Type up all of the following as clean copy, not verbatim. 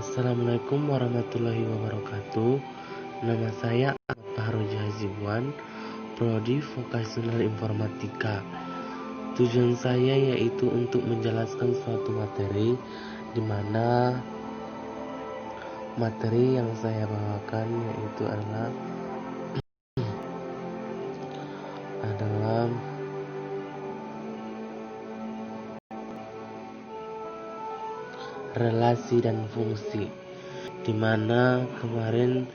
Assalamualaikum warahmatullahi wabarakatuh. Nama saya Ahmad Faharuji Hazibuan, Prodi Vokasional Informatika. Tujuan saya yaitu untuk menjelaskan suatu materi, di mana materi yang saya bawakan yaitu adalah relasi dan fungsi, di mana kemarin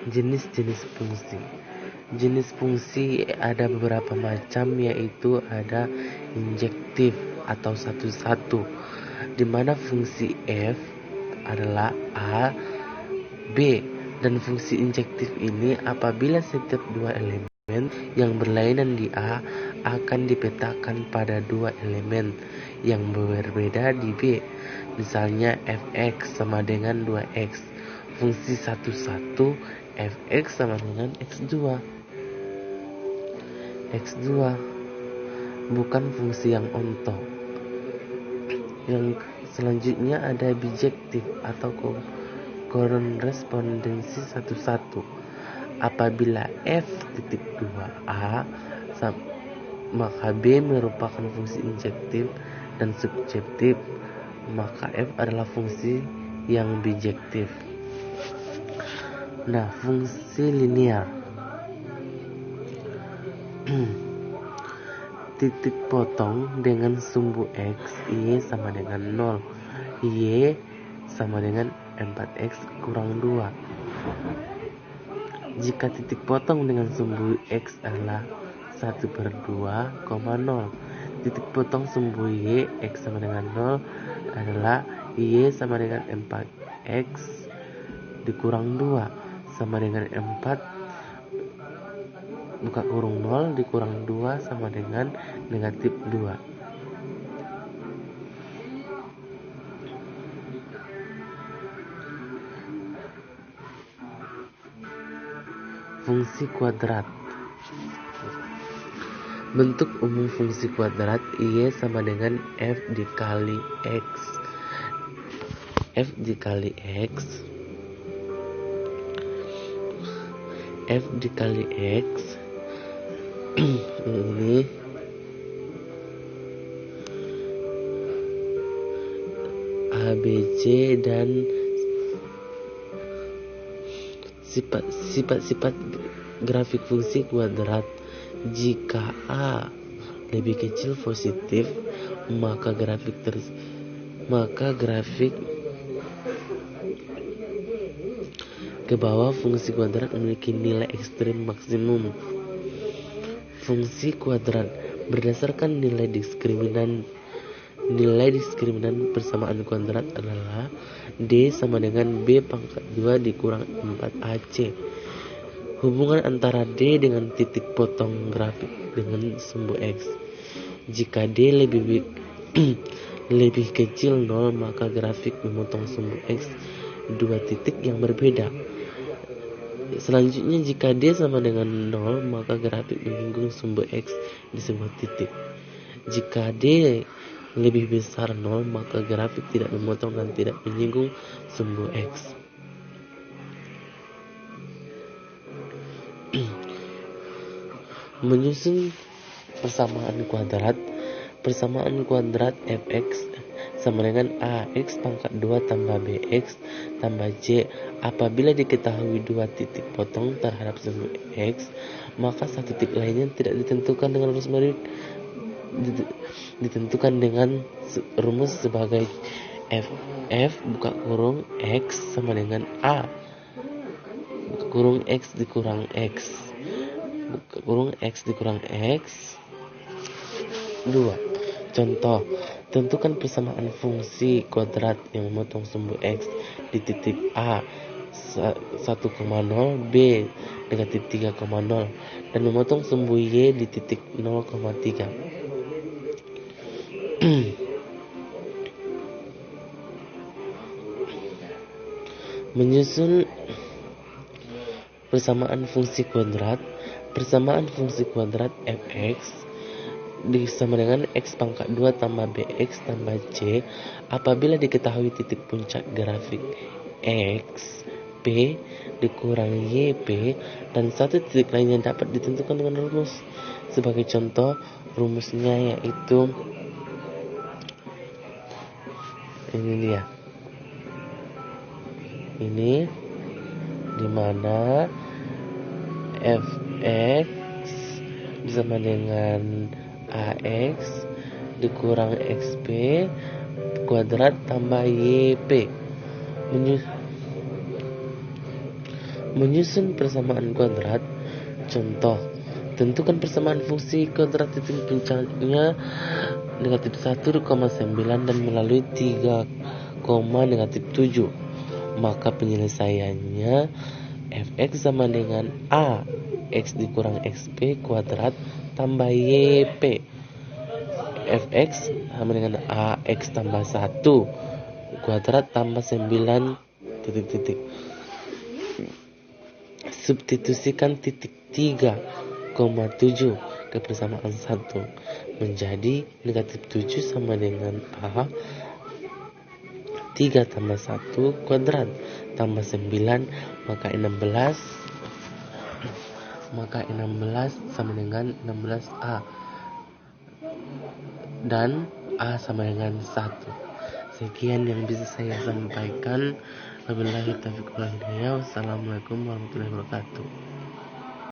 jenis-jenis fungsi. Jenis fungsi ada beberapa macam, yaitu ada injektif atau satu-satu, di mana fungsi F adalah A, B, dan fungsi injektif ini apabila setiap dua elemen yang berlainan di A akan dipetakan pada dua elemen yang berbeda di B. Misalnya fx sama dengan 2x. Fungsi satu-satu fx sama dengan x2. X2 bukan fungsi yang onto. Yang selanjutnya ada bijektif atau korespondensi satu-satu. Apabila f.2a maka B merupakan fungsi injektif dan subjektif, maka F adalah fungsi yang bijektif. Nah, fungsi linear. Titik potong dengan sumbu X, Y sama dengan 0, Y sama dengan 4X kurang 2. Jika titik potong dengan sumbu X adalah 1/2, 0. Titik potong sumbu Y, X sama dengan 0, adalah Y sama dengan 4X dikurang 2 sama dengan 4 buka kurung 0 dikurang 2 sama dengan negatif 2. Fungsi kuadrat. Bentuk umum fungsi kuadrat Y sama dengan F dikali X. F dikali X, F dikali X ini ABC dan sifat-sifat grafik fungsi kuadrat. Jika A lebih kecil positif, maka grafik ke bawah fungsi kuadrat memiliki nilai ekstrim maksimum. Fungsi kuadrat berdasarkan nilai diskriminan persamaan kuadrat adalah D sama dengan B pangkat 2 dikurang 4AC. Hubungan antara D dengan titik potong grafik dengan sumbu X. Jika D lebih kecil 0, maka grafik memotong sumbu X dua titik yang berbeda. Selanjutnya, jika D sama dengan 0, maka grafik menyinggung sumbu X di sebuah titik. Jika D lebih besar 0, maka grafik tidak memotong dan tidak menyinggung sumbu X. Menyusun persamaan kuadrat fx sama dengan ax pangkat 2 tambah bx tambah c. Apabila diketahui dua titik potong terhadap sumbu x, maka satu titik lainnya tidak ditentukan dengan rumus ditentukan dengan rumus sebagai f buka kurung x sama dengan a buka kurung x dikurang x buka kurung x dikurang x 2. Contoh, Tentukan persamaan fungsi kuadrat yang memotong sumbu X di titik A 1,0, B negatif 3,0 dan memotong sumbu Y di titik 0,3. Menyusun persamaan fungsi kuadrat fx sama dengan x pangkat 2 tambah bx tambah c apabila diketahui titik puncak grafik x p dikurang yp dan satu titik lainnya dapat ditentukan dengan rumus. Sebagai contoh, rumusnya yaitu ini dia. Ini dimana fx sama dengan ax dikurang xp kuadrat tambah yp. Menyusun persamaan kuadrat. Contoh, tentukan persamaan fungsi kuadrat titik puncaknya negatif 1,9 dan melalui 3, negatif 7. Maka penyelesaiannya fx sama dengan a x dikurang xp kuadrat tambah yp. Fx sama dengan ax tambah 1 kuadrat tambah 9 titik. Substitusikan titik 3,7 ke persamaan 1 menjadi negatif 7 sama dengan a 3 tambah 1 kuadrat tambah 9 maka 16 sama dengan 16a dan a sama dengan 1. Sekian yang bisa saya sampaikan. Wabillahi taufiq wal hidayah. Wassalamualaikum warahmatullahi wabarakatuh.